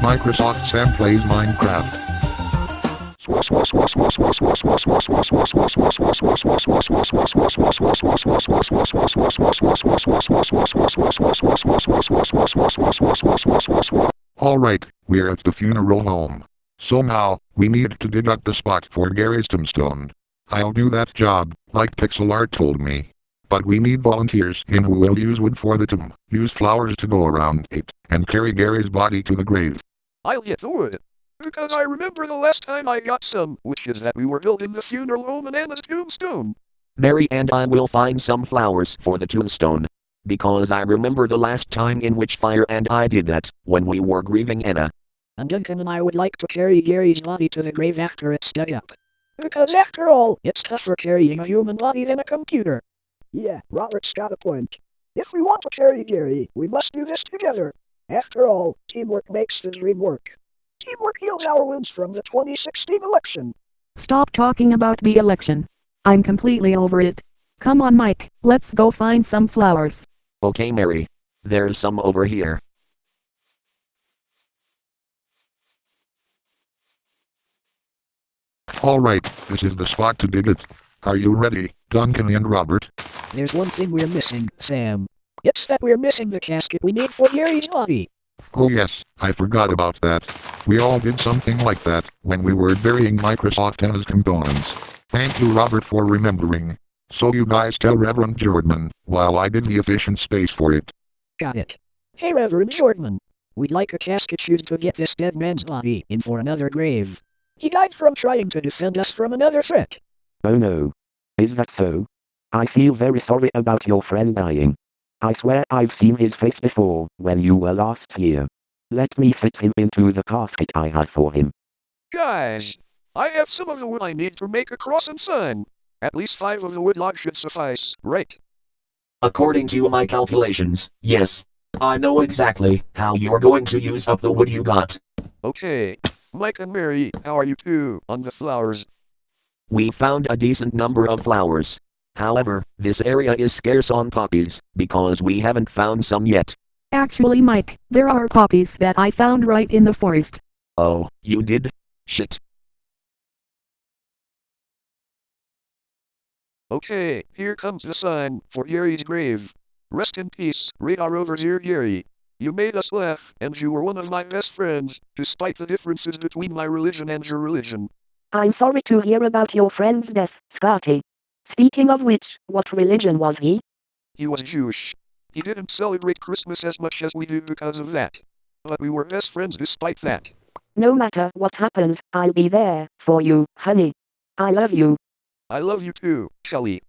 Microsoft Sam plays Minecraft. Alright, we're at the funeral home. So now, we need to dig up the spot for Gary's tombstone. I'll do that job, like Pixelart told me. But we need volunteers in who will use wood for the tomb, use flowers to go around it, and carry Gary's body to the grave. I'll get the wood. Because I remember the last time I got some, which is that we were building the funeral home and Anna's tombstone. Mary and I will find some flowers for the tombstone. Because I remember the last time in which Fire and I did that, when we were grieving Anna. And Duncan and I would like to carry Gary's body to the grave after it's dug up. Because after all, it's tougher carrying a human body than a computer. Yeah, Robert's got a point. If we want to carry Gary, we must do this together. After all, teamwork makes the dream work. Teamwork heals our wounds from the 2016 election. Stop talking about the election. I'm completely over it. Come on, Mike, let's go find some flowers. Okay, Mary. There's some over here. Alright, this is the spot to dig it. Are you ready, Duncan and Robert? There's one thing we're missing, Sam. It's that we're missing the casket we need for Gary's body. Oh yes, I forgot about that. We all did something like that when we were burying Microsoft and his components. Thank you, Robert, for remembering. So you guys tell Reverend Jordan, while I did the efficient space for it. Got it. Hey Reverend Jordan. We'd like a casket used to get this dead man's body in for another grave. He died from trying to defend us from another threat. Oh no. Is that so? I feel very sorry about your friend dying. I swear I've seen his face before, when you were last here. Let me fit him into the casket I have for him. Guys, I have some of the wood I need to make a cross and sign. At least 5 of the wood logs should suffice, right? According to my calculations, yes. I know exactly how you're going to use up the wood you got. Okay. Mike and Mary, how are you two on the flowers? We found a decent number of flowers. However, this area is scarce on poppies, because we haven't found some yet. Actually, Mike, there are poppies that I found right in the forest. Oh, you did? Shit. Okay, here comes the sign for Gary's grave. Rest in peace, Radar over here, Gary. You made us laugh, and you were one of my best friends, despite the differences between my religion and your religion. I'm sorry to hear about your friend's death, Scotty. Speaking of which, what religion was he? He was Jewish. He didn't celebrate Christmas as much as we do because of that. But we were best friends despite that. No matter what happens, I'll be there for you, honey. I love you. I love you too, Shelly.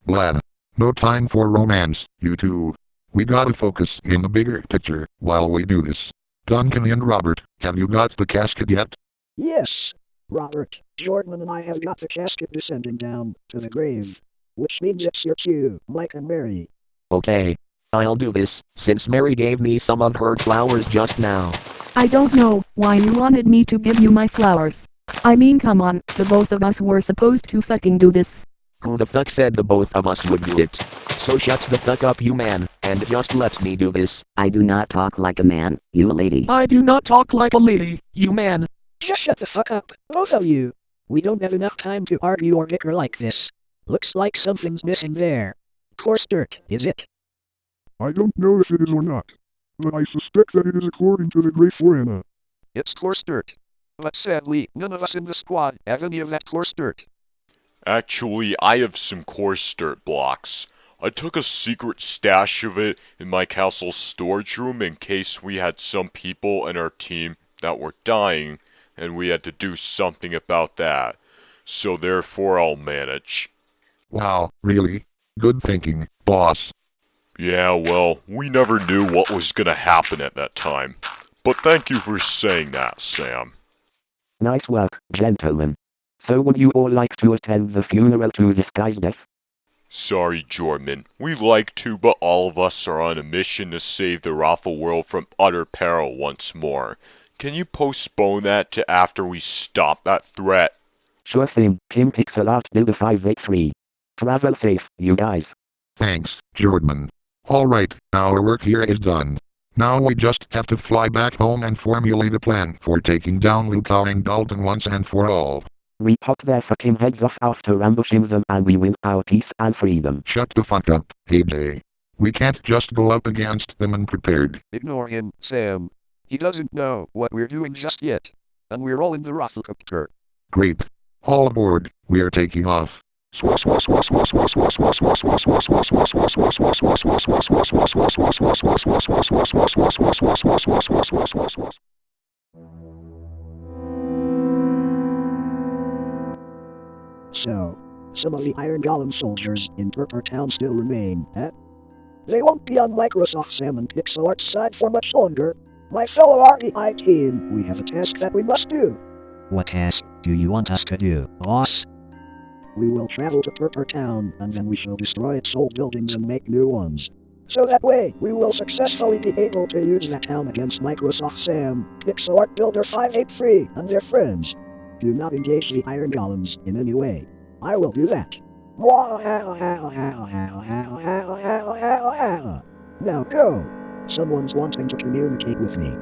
Lad. No time for romance, you two. We gotta focus in the bigger picture while we do this. Duncan and Robert, have you got the casket yet? Yes, Robert, Jordan and I have got the casket descending down to the grave. Which means it's your cue, Mike and Mary. Okay. I'll do this, since Mary gave me some of her flowers just now. I don't know why you wanted me to give you my flowers. I mean, come on, the both of us were supposed to fucking do this. Who the fuck said the both of us would do it? So shut the fuck up, you man, and just let me do this. I do not talk like a man, you lady. I do not talk like a lady, you man. Just shut the fuck up, both of you. We don't have enough time to argue or bicker like this. Looks like something's missing there. Coarse dirt, is it? I don't know if it is or not, but I suspect that it is according to the great Anna. It's coarse dirt. But sadly, none of us in the squad have any of that coarse dirt. Actually, I have some coarse dirt blocks. I took a secret stash of it in my castle storage room in case we had some people in our team that were dying, and we had to do something about that. So therefore I'll manage. Wow, really? Good thinking, boss. Yeah, well, we never knew what was gonna happen at that time. But thank you for saying that, Sam. Nice work, gentlemen. So would you all like to attend the funeral to this guy's death? Sorry, Jordan. We'd like to, but all of us are on a mission to save the Raffle world from utter peril once more. Can you postpone that to after we stop that threat? Sure thing, Kim PixelartBuilder583. Travel safe, you guys. Thanks, Jordan. Alright, our work here is done. Now we just have to fly back home and formulate a plan for taking down Lucow and Dalton once and for all. We pop their fucking heads off after ambushing them and we win our peace and freedom. Shut the fuck up, AJ. We can't just go up against them unprepared. Ignore him, Sam. He doesn't know what we're doing just yet. And we're all in the rocketcopter. Great. All aboard, we're taking off. So, some of the Iron Golem soldiers in Purpur Town still remain, eh? They won't be on Microsoft Sam and PixelarT's side for much longer. My fellow REI team, we have a task that we must do. What task do you want us to do, boss? We will travel to Purpur Town, and then we shall destroy its old buildings and make new ones. So that way, we will successfully be able to use that town against Microsoft Sam, PixelartBuilder583, and their friends. Do not engage the Iron Golems in any way. I will do that. Now go! Someone's wanting to communicate with me.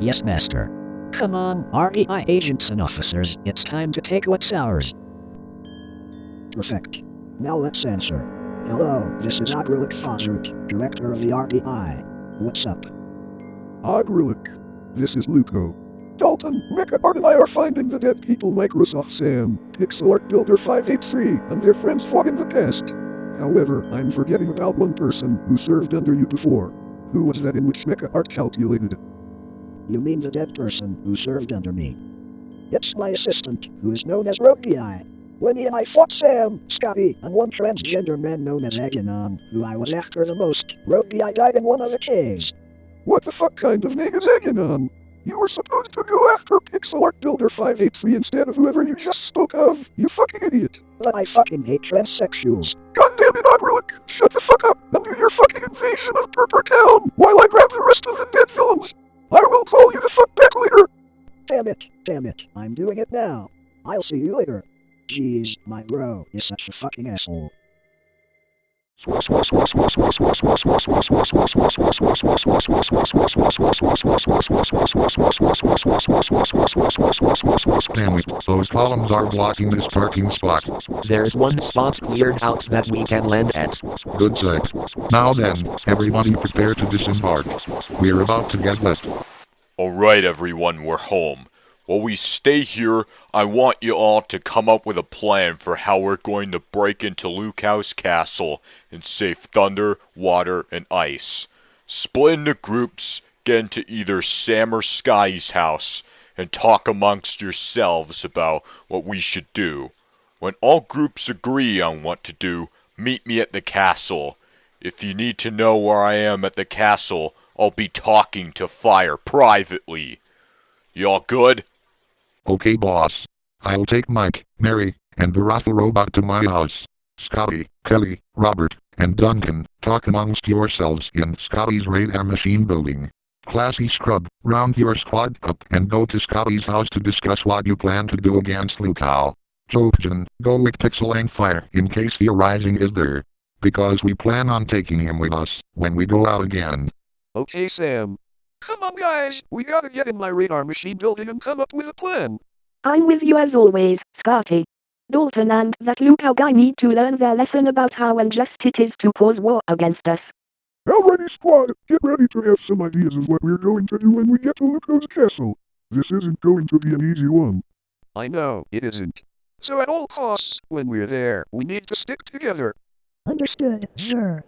Yes, Master. Come on, REI agents and officers, it's time to take what's ours. Perfect. Now let's answer. Hello, this is Ogralik, Director of the REI. What's up? Ogralik, this is Lucow. Dalton, MacLeod and I are finding the dead people Microsoft Sam, PixelartBuilder583, and their friends fought in the past. However, I'm forgetting about one person who served under you before. Who was that in which MacLeod calculated? You mean the dead person who served under me? It's my assistant, who is known as Ogralik. When he and I fought Sam, Scotty, and one transgender man known as Aganon, who I was after the most, Ogralik died in one of the caves. What the fuck kind of name is Aganon? You were supposed to go after PixelartBuilder583 instead of whoever you just spoke of, you fucking idiot. But I fucking hate transsexuals. God damn it, Ogralik! Shut the fuck up and do your fucking invasion of Purpur Town while I grab the rest of the dead villains! I will call you the fuck back later! Damn it, I'm doing it now. I'll see you later. Jeez, my bro is such a fucking asshole. Damn it, those columns are blocking this parking spot. There's one spot cleared out that we can land at. Good sight. Now then, everybody prepare to disembark. We're about to get lit. Alright everyone, we're home. While we stay here, I want you all to come up with a plan for how we're going to break into Lucow's castle and save Thunder, Water, and Ice. Split into groups, get into either Sam or Sky's house, and talk amongst yourselves about what we should do. When all groups agree on what to do, meet me at the castle. If you need to know where I am at the castle, I'll be talking to Fire privately. Y'all good? Okay, boss. I'll take Mike, Mary, and the Raffle robot to my house. Scotty, Kelly, Robert, and Duncan, talk amongst yourselves in Scotty's radar machine building. Classy Scrub, round your squad up and go to Scotty's house to discuss what you plan to do against Lucow. Jojen, go with Pixel and Fire in case the Rising is there. Because we plan on taking him with us when we go out again. Okay, Sam. Come on, guys, we gotta get in my radar machine building and come up with a plan. I'm with you as always, Scotty. Dalton and that Lucow guy need to learn their lesson about how unjust it is to cause war against us. Alrighty, squad, get ready to have some ideas of what we're going to do when we get to Lucow's castle. This isn't going to be an easy one. I know, it isn't. So at all costs, when we're there, we need to stick together. Understood, sir.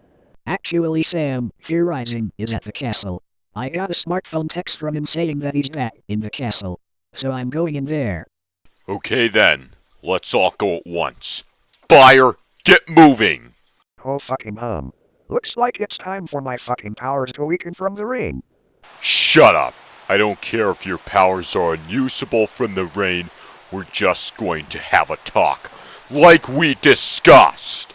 Actually, Sam, Fear Rising is at the castle. I got a smartphone text from him saying that he's back in the castle. So I'm going in there. Okay then, let's all go at once. Fire, get moving! Oh fucking Looks like it's time for my fucking powers to weaken from the rain. Shut up! I don't care if your powers are unusable from the rain, we're just going to have a talk. Like we discussed!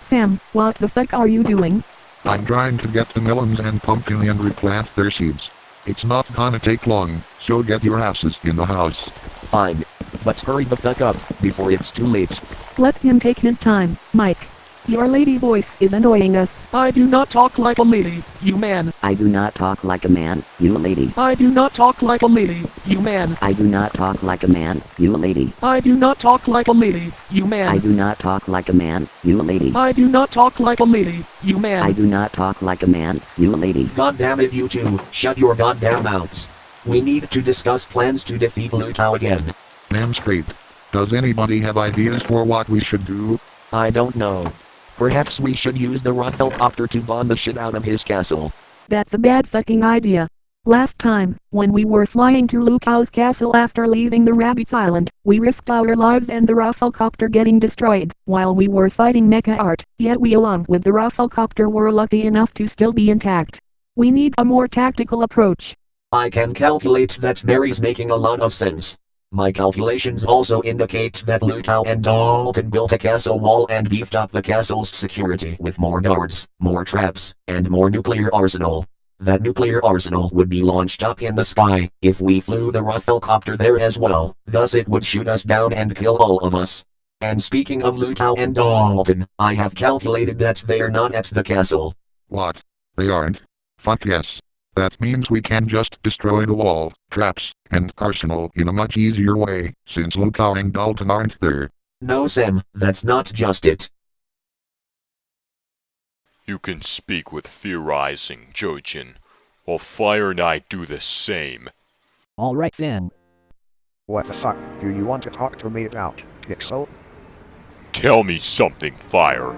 Sam, what the fuck are you doing? I'm trying to get the melons and pumpkin and replant their seeds. It's not gonna take long, so get your asses in the house. Fine. But hurry the fuck up, before it's too late. Let him take his time, Mike. Your lady voice is annoying us. I do not talk like a lady, you man. I do not talk like a man, you lady. I do not talk like a lady, you man. I do not talk like a man, you lady. I do not talk like a lady, you man. I do not talk like a man, you lady. I do not talk like a lady, you man. I do not talk like a man, you lady. God damn it, you two. Shut your goddamn mouths. We need to discuss plans to defeat Lucow again. Damn straight. Does anybody have ideas for what we should do? I don't know. Perhaps we should use the Rothelcopter to bomb the shit out of his castle. That's a bad fucking idea. Last time, when we were flying to Lucow's castle after leaving the Rabbit's Island, we risked our lives and the Rothelcopter getting destroyed, while we were fighting Mecha Art, yet we along with the Rothelcopter were lucky enough to still be intact. We need a more tactical approach. I can calculate that Mary's making a lot of sense. My calculations also indicate that Lucow and Dalton built a castle wall and beefed up the castle's security with more guards, more traps, and more nuclear arsenal. That nuclear arsenal would be launched up in the sky if we flew the Rothelcopter there as well, thus it would shoot us down and kill all of us. And speaking of Lucow and Dalton, I have calculated that they are not at the castle. What? They aren't? Fuck yes. That means we can just destroy the wall, traps, and arsenal in a much easier way, since Lucow and Dalton aren't there. No Sam, that's not just it. You can speak with fear-rising, Jojin, while Fire and I do the same. Alright then. What the fuck do you want to talk to me about, Pixel? Tell me something, Fire.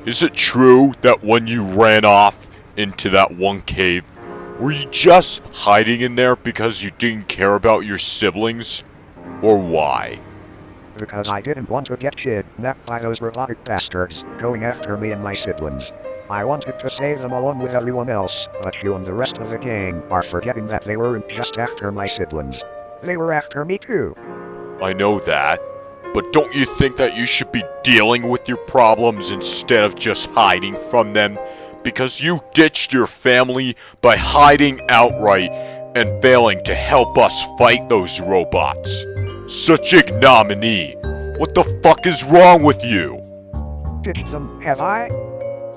Is it true that when you ran off into that one cave, were you just hiding in there because you didn't care about your siblings? Or why? Because I didn't want to get kidnapped by those robotic bastards going after me and my siblings. I wanted to save them along with everyone else, but you and the rest of the gang are forgetting that they weren't just after my siblings. They were after me too. I know that, but don't you think that you should be dealing with your problems instead of just hiding from them? Because you ditched your family by hiding outright and failing to help us fight those robots. Such ignominy! What the fuck is wrong with you? Ditched them, have I?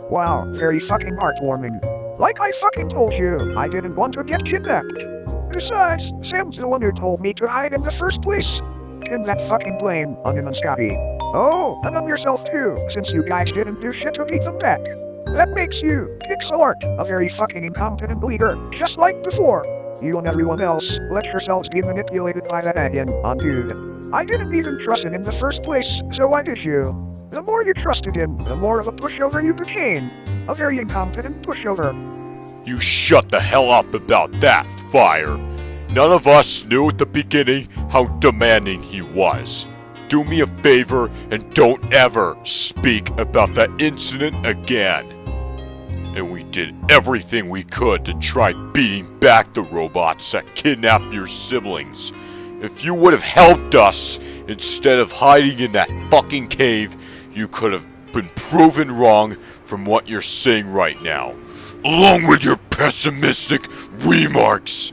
Wow, very fucking heartwarming. Like I fucking told you, I didn't want to get kidnapped. Besides, Sam's the one who told me to hide in the first place. Pin that fucking blame on him and Scotty. Oh, and on yourself too, since you guys didn't do shit to beat them back. That makes you, Pixelart, a very fucking incompetent leader, just like before. You and everyone else let yourselves be manipulated by that on dude. I didn't even trust him in the first place, so why did you? The more you trusted him, the more of a pushover you became. A very incompetent pushover. You shut the hell up about that, Fire. None of us knew at the beginning how demanding he was. Do me a favor and don't ever speak about that incident again. And we did everything we could to try beating back the robots that kidnapped your siblings. If you would have helped us instead of hiding in that fucking cave, you could have been proven wrong from what you're saying right now. Along with your pessimistic remarks.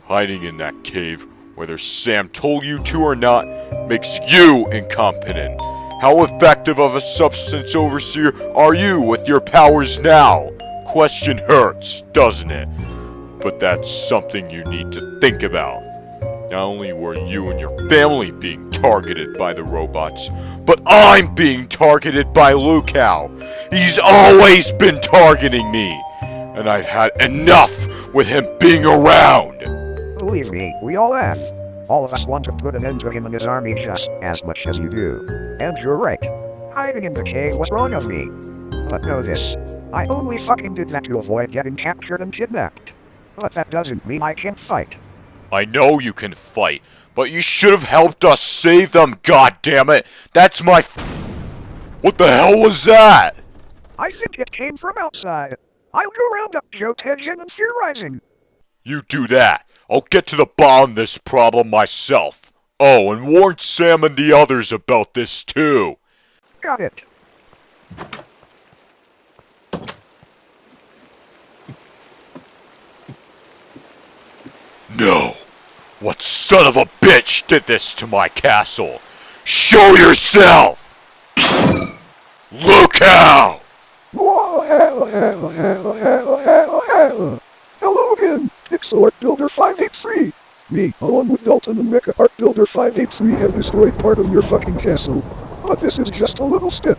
Hiding in that cave, whether Sam told you to or not, makes you incompetent. How effective of a substance overseer are you with your powers now? Question hurts, doesn't it? But that's something you need to think about. Not only were you and your family being targeted by the robots, but I'm being targeted by Lucow. He's always been targeting me, and I've had enough with him being around. Believe me, we all have. All of us want to put an end to him and his army just as much as you do. And you're right. Hiding in the cave was wrong of me. But know this. I only fucking did that to avoid getting captured and kidnapped. But that doesn't mean I can't fight. I know you can fight, but you should have helped us save them, goddammit! That's my What the hell was that? I think it came from outside. I'll go round up Joe Tension and Fear Rising. You do that. I'll get to the bottom of this problem myself. Oh, and warn Sam and the others about this too. Got it. No. What son of a bitch did this to my castle? Show yourself! Lucow! Hello again, PixelartBuilder583. Me, along with Dalton and MacLeod, have destroyed part of your fucking castle. But this is just a little step.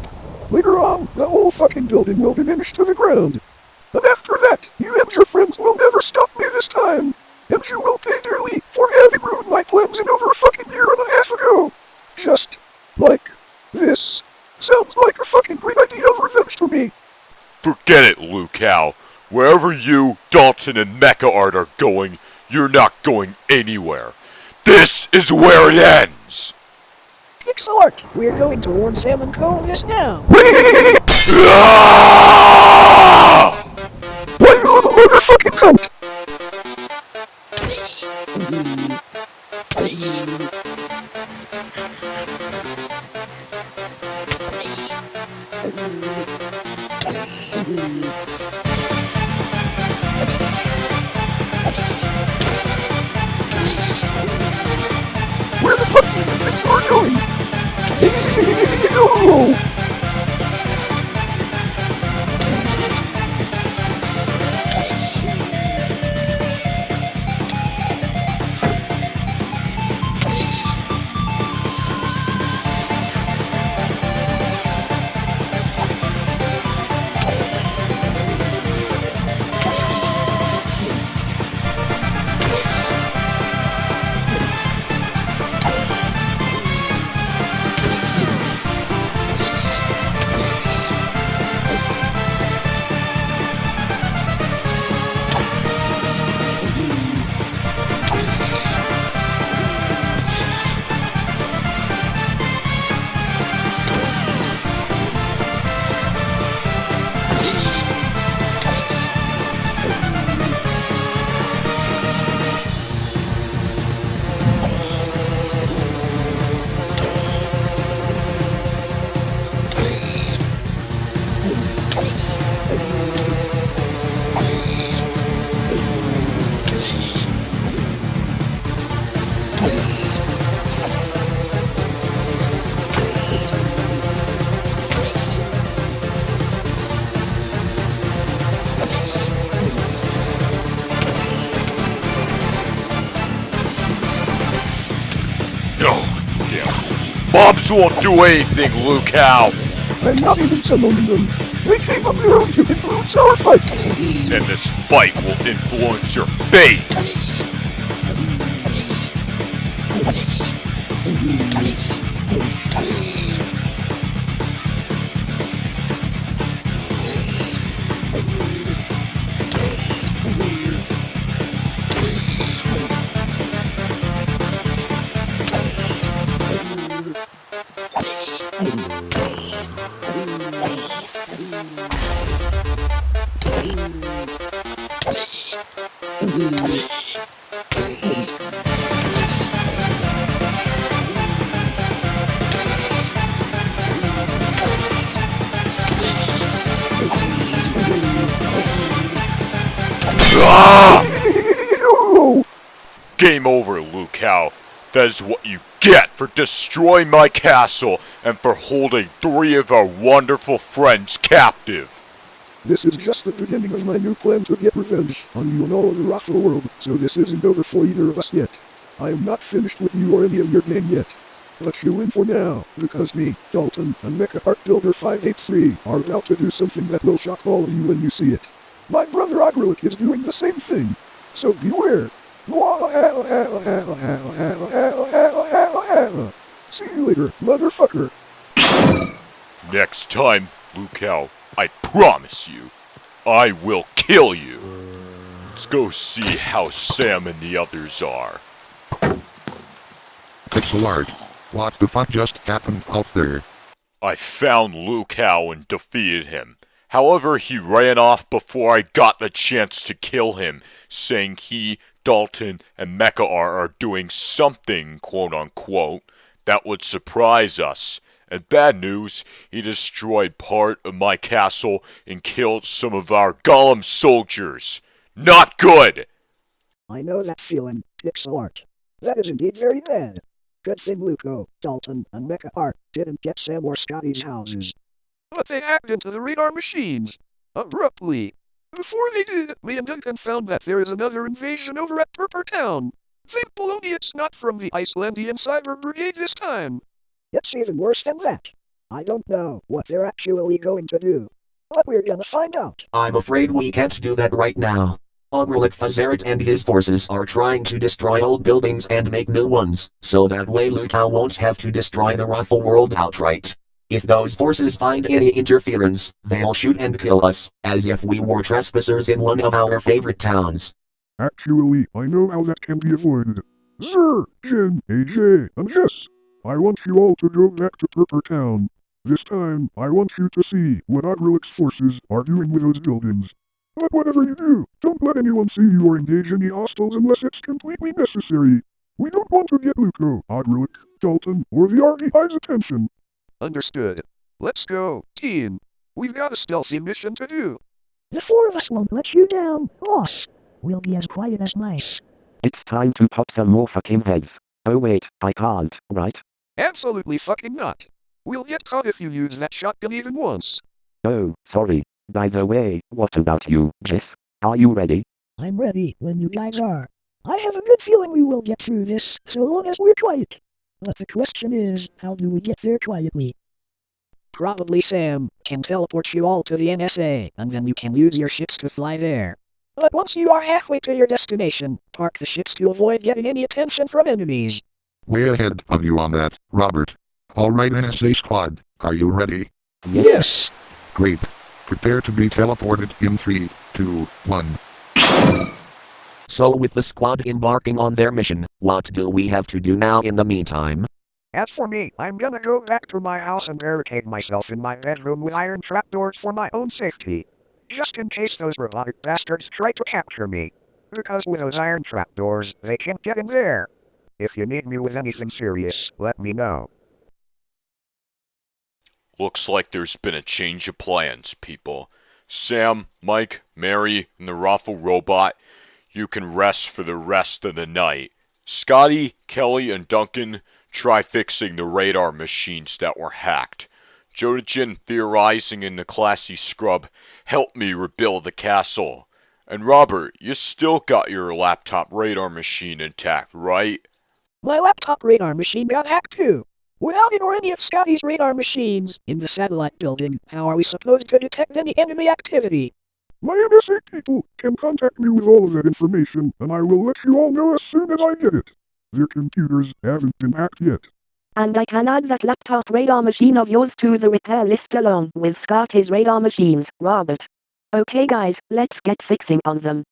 Later on, the whole fucking building will diminish to the ground. And after that, you and your friends will never stop me this time. And you will pay dearly for having ruined my plans in over a fucking year and a half ago. Just like this. Sounds like a fucking great idea of revenge for me. Forget it, Lucow. Wherever you, Dalton, and MacLeod are going, you're not going anywhere. This is where it ends! Pixelart, we're going to warn Sam and Co. just now. Ah! Why you little motherfucking cunt? Where the fuck do you think you're going? No! Bombs won't do anything, Lucow! I'm not even summoning them. They came up here to influence our fight. And this fight will influence your fate! Ah! Game over, Lucow. That is what you get for destroying my castle and for holding 3 of our wonderful friends captive. This is just the beginning of my new plan to get revenge on you and all of the rock world, so this isn't over for either of us yet. I am not finished with you or any of your game yet. But you win for now, because me, Dalton, and MacLeod are about to do something that will shock all of you when you see it. My brother Ogralik is doing the same thing, so beware. See you later, motherfucker. Next time, Lucow, I promise you, I will kill you. Let's go see how Sam and the others are. Pixelart, what the fuck just happened out there? I found Lucow and defeated him. However, he ran off before I got the chance to kill him, saying he, Dalton, and MacLeod are doing something, quote-unquote, that would surprise us. And bad news, he destroyed part of my castle and killed some of our golem soldiers. Not good! I know that feeling, Pixelart. That is indeed very bad. Good thing Lucow, Dalton, and MacLeod didn't get Sam or Scotty's houses. but they hacked into the radar machines. Abruptly. Before they did, me and Duncan found that there is another invasion over at Purpur Town. Thankful only it's not from the Icelandian Cyber Brigade this time. It's even worse than that. I don't know what they're actually going to do. But we're gonna find out. I'm afraid we can't do that right now. Ogralik and his forces are trying to destroy old buildings and make new ones, so that way Lucow won't have to destroy the Ruffle world outright. If those forces find any interference, they'll shoot and kill us, as if we were trespassers in one of our favorite towns. Actually, I know how that can be avoided. Sir, Jen, AJ, and Jess, I want you all to go back to Purpur Town. This time, I want you to see what Ogralik's forces are doing with those buildings. But whatever you do, don't let anyone see you or engage any hostiles unless it's completely necessary. We don't want to get Lucow, Ogralik, Dalton, or the REI's attention. Understood. Let's go, team. We've got a stealthy mission to do. The four of us won't let you down, boss. We'll be as quiet as mice. It's time to pop some more fucking heads. Oh wait, I can't, right? Absolutely fucking not. We'll get caught if you use that shotgun even once. Oh, sorry. By the way, what about you, Jess? Are you ready? I'm ready when you guys are. I have a good feeling we will get through this, so long as we're quiet. But the question is, how do we get there quietly? Probably Sam can teleport you all to the NSA, and then you can use your ships to fly there. But once you are halfway to your destination, Park the ships to avoid getting any attention from enemies. Way ahead of you on that, Robert. Alright NSA squad, are you ready? yes. Great. Prepare to be teleported in 3, 2, 1. So with the squad embarking on their mission, what do we have to do now in the meantime? As for me, I'm gonna go back to my house and barricade myself in my bedroom with iron trapdoors for my own safety. Just in case those robotic bastards try to capture me. Because with those iron trapdoors, they can't get in there. If you need me with anything serious, let me know. Looks like there's been a change of plans, people. Sam, Mike, Mary, and the Raffle robot, you can rest for the rest of the night. Scotty, Kelly, and Duncan, try fixing the radar machines that were hacked. Jodagen theorizing in the classy scrub, help me rebuild the castle. And Robert, you still got your laptop radar machine intact, right? My laptop radar machine got hacked too. Without it or any of Scotty's radar machines in the satellite building, how are we supposed to detect any enemy activity? My NSA people can contact me with all of that information, and I will let you all know as soon as I get it. Their computers haven't been hacked yet. And I can add that laptop radar machine of yours to the repair list along with Scotty's radar machines, Robert. Okay guys, let's get fixing on them.